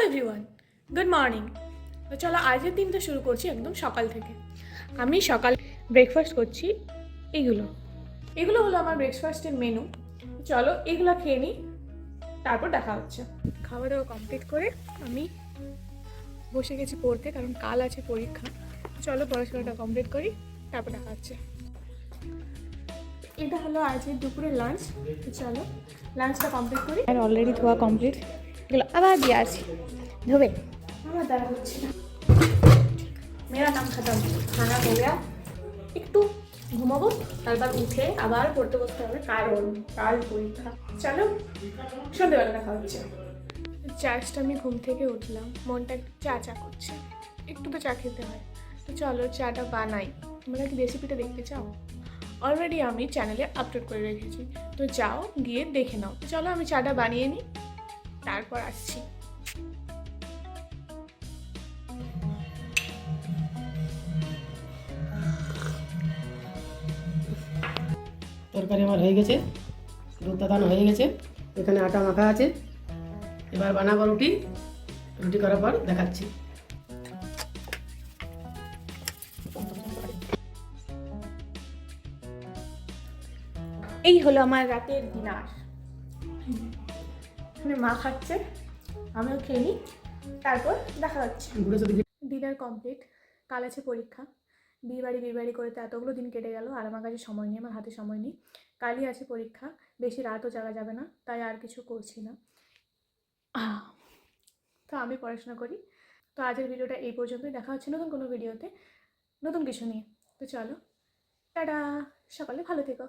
Everyone, good morning. তো চলো আজকের দিনটা শুরু করছি একদম সকাল থেকে। আমি সকাল ব্রেকফাস্ট করছি। এগুলো হলো আমার ব্রেকফাস্টের মেনু। চলো এগুলো খেয়ে নিই, তারপর দেখা হচ্ছে। খাওয়া দাওয়া কমপ্লিট করে আমি বসে গেছি পড়তে, কারণ কাল আছে পরীক্ষা। চলো পড়াশোনাটা কমপ্লিট করি, তারপর দেখা হচ্ছে। এটা হলো আজকের দুপুরের লাঞ্চ। চলো লাঞ্চটা কমপ্লিট করি। আর অলরেডি ধোয়া কমপ্লিট, এগুলো আবার দিয়ে আসি ধোবে। আমার দ্বারা হচ্ছে না। মেরা কাম খতম, খানা হয়ে গেয়া, একটু ঘুমাবো, তারপর উঠে আবার পড়তে বসতে হবে, কারণ কাল পরীক্ষা। চলো সন্ধ্যেবেলা দেখা হচ্ছে। জাস্ট আমি ঘুম থেকে উঠলাম, মনটা একটু চা চা করছে, একটু তো চা খেতে হয়। তো চলো চাটা বানাই। তোমরা কি রেসিপিটা দেখতে চাও? অলরেডি আমি চ্যানেলে আপলোড করে রেখেছি, তো যাও গিয়ে দেখে নাও। তো চলো আমি চাটা বানিয়ে নিই, তারপর আসছি। তরকারি আমার হয়ে গেছে, দুধ দাদানো হয়ে গেছে, এখানে আটা মাখা আছে। এবার বানাবো রুটি। রুটি করার পর দেখাচ্ছি। এই হলো আমার রাতের ডিনার। এখানে মা খাচ্ছে, আমিও খেয়ে নিই, তারপর দেখা হচ্ছে। Dinner complete. কাল আছে পরীক্ষা। বিয়ে বাড়ি করে তো এতগুলো দিন কেটে গেল, আর আমার কাছে সময় নেই, আমার হাতে সময় নেই। কালই আছে পরীক্ষা, বেশি রাতও জাগা যাবে না, তাই আর কিছু করছি না। তো আমি পড়াশোনা করি। তো আজকের ভিডিওটা এই পর্যন্তই, দেখা হচ্ছে নতুন কোনো ভিডিওতে নতুন কিছু নিয়ে। তো চলো টাটা, সকালে ভালো থেকো।